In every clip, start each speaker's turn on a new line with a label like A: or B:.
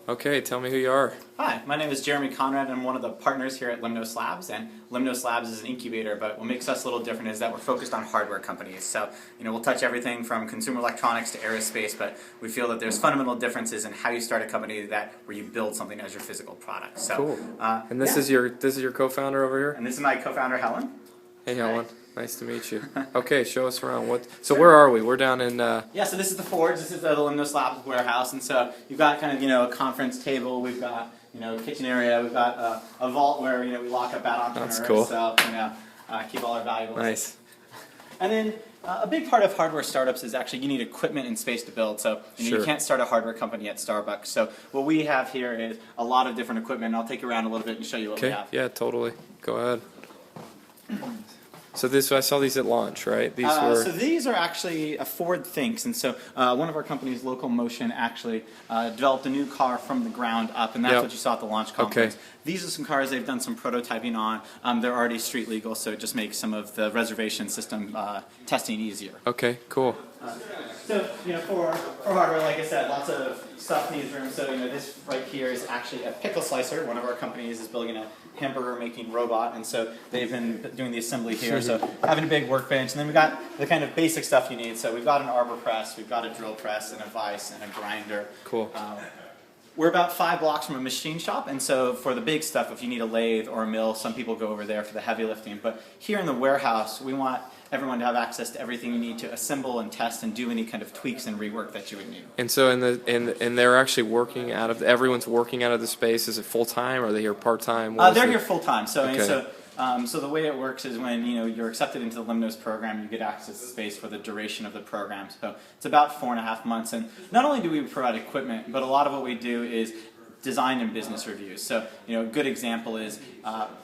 A: Okay, tell me who you are.
B: Hi, my name is Jeremy Conrad. I'm one of the partners here at Lemnos Labs, and Lemnos Labs is an incubator, but what makes us a little different is that we're focused on hardware companies. So, we'll touch everything from consumer electronics to aerospace, but we feel that there's fundamental differences in how you start a company where you build something as your physical product. So,
A: Cool. And this is your co-founder over here?
B: And this is my co-founder, Helen.
A: Hey, Helen. Nice to meet you. Okay, show us around. So where are we? We're down in...
B: Yeah, so this is the Forge. This is the Lemnos Labs warehouse. And so you've got kind of, a conference table. We've got, kitchen area. We've got a vault where, we lock up bad entrepreneurs.
A: That's cool.
B: So, keep all our valuables.
A: Nice.
B: And then a big part of hardware startups is actually you need equipment and space to build. So
A: Sure.
B: you can't start a hardware company at Starbucks. So what we have here is a lot of different equipment. I'll take you around a little bit and show you what we
A: Okay,
B: have.
A: yeah, totally. Go ahead. So I saw these at launch, right?
B: So these are actually Ford Thinks, and so one of our companies, Local Motion, actually developed a new car from the ground up, and that's what you saw at the launch conference.
A: Okay.
B: These are some cars they've done some prototyping on. They're already street legal, so it just makes some of the reservation system testing easier.
A: Okay, cool.
B: So, for hardware, like I said, lots of stuff needs room. So, this right here is actually a pickle slicer. One of our companies is building a hamburger making robot, and so they've been doing the assembly here. So, having a big workbench, and then we've got the kind of basic stuff you need. So, we've got an arbor press, we've got a drill press, and a vise, and a grinder.
A: Cool.
B: We're about 5 blocks from a machine shop, and so for the big stuff, if you need a lathe or a mill, some people go over there for the heavy lifting. But here in the warehouse, we want everyone to have access to everything you need to assemble and test and do any kind of tweaks and rework that you would need.
A: And so and they're actually working everyone's working out of the space. Is it full time? Or are they here part time?
B: They're here full time. So
A: Okay.
B: so the way it works is when you're accepted into the Lemnos program, you get access to space for the duration of the program. So it's about 4.5 months. And not only do we provide equipment, but a lot of what we do is design and business reviews. So, a good example is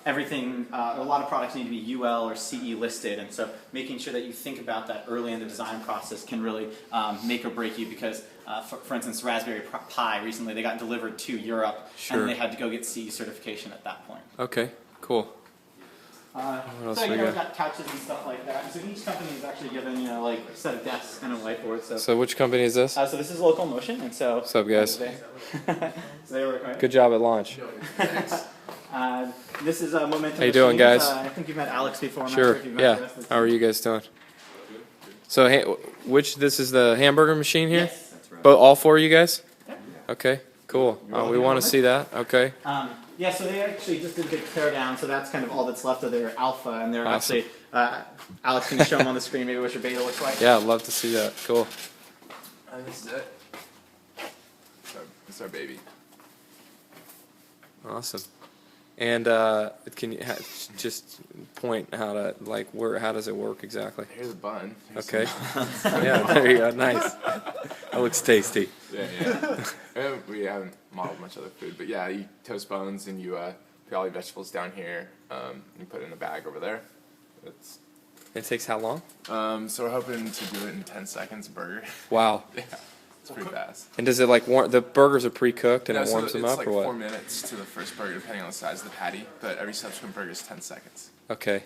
B: everything, a lot of products need to be UL or CE listed, and so making sure that you think about that early in the design process can really make or break you because, for instance, Raspberry Pi, recently they got delivered to Europe,
A: Sure.
B: and they had to go get CE certification at that point.
A: Okay, cool.
B: So, we've got couches and stuff like that. So each company is actually given, like a set of desks and a whiteboard.
A: So which company is this?
B: So this is Local Motion, and so...
A: What's up, guys?
B: So they work, right?
A: Good job at launch.
B: This is Momentum
A: How you doing,
B: Machines.
A: guys?
B: I think you've met Alex before. I'm not
A: Sure.
B: if you've met
A: Yeah.
B: the rest of the
A: How are
B: team.
A: you guys doing? So this is the hamburger machine here?
B: Yes, that's right.
A: But all 4 of you guys?
B: Yeah.
A: Okay, cool. We want to see that. Okay.
B: Yeah, so they actually just did a big tear down, so that's kind of all that's left of their alpha, and they're
A: Awesome.
B: actually, Alex, can you show them on the screen maybe what your beta looks like?
A: Yeah, I'd love to see that. Cool.
C: This is it. It's our baby.
A: Awesome. And can you just point how does it work exactly?
C: Here's a bun.
A: Okay. Yeah, there you go. Nice. That looks tasty.
C: Yeah. We haven't modeled much other food, but yeah, you toast buns and you put all your vegetables down here. You put it in a bag over there.
A: It takes how long?
C: So we're hoping to do it in 10 seconds, a burger.
A: Wow.
C: Yeah, it's pretty fast.
A: And does it warm? The burgers are pre-cooked and it warms them
C: it's
A: up,
C: like
A: or what?
C: 4 minutes to the first burger, depending on the size of the patty. But every subsequent burger is 10 seconds.
A: Okay.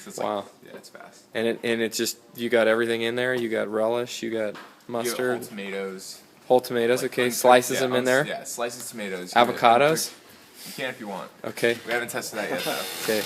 C: So it's
A: Wow.
C: yeah, it's fast.
A: And it just, you got everything in there. You got relish. You got mustard.
C: You get whole tomatoes.
A: Whole tomatoes.
C: Like
A: Okay.
C: uncooked-
A: Slices
C: yeah,
A: them in there.
C: Yeah, slices tomatoes. You get
A: Avocados.
C: uncooked- You can if you want.
A: Okay.
C: We haven't tested that yet though.
A: Okay.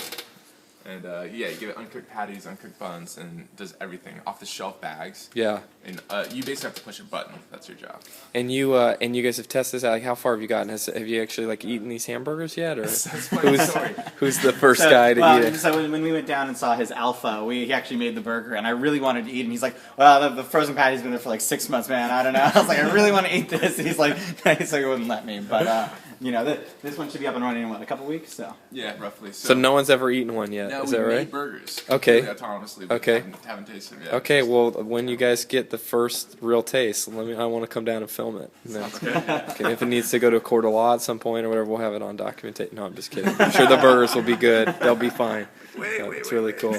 C: And yeah, you give it uncooked patties, uncooked buns, and does everything off the shelf bags.
A: Yeah.
C: And you basically have to push a button. That's your job.
A: And you guys have tested this out. Like, how far have you gotten? Have you actually eaten these hamburgers yet, or
C: That's a funny story.
A: who's the first guy to eat it?
B: So when we went down and saw his alpha, he actually made the burger, and I really wanted to eat it. And he's like, well, the frozen patty's been there for like 6 months, man. I don't know. I was like, I really want to eat this. And he's like, he wouldn't let me. But, this one should be up and running in, a couple weeks? So.
C: Yeah, roughly.
A: So no one's ever eaten one yet.
C: No,
A: is
C: we
A: that
C: made
A: right?
C: burgers.
A: Okay.
C: Autonomously, but
A: Okay.
C: haven't tasted them yet.
A: Okay, well, when you guys get the first real taste, I want to come down and film it. And then- okay, if it needs to go to a court of law at some point or whatever, we'll have it on documentation. No, I'm just kidding. I'm sure the burgers will be good. They'll be fine. It's really cool.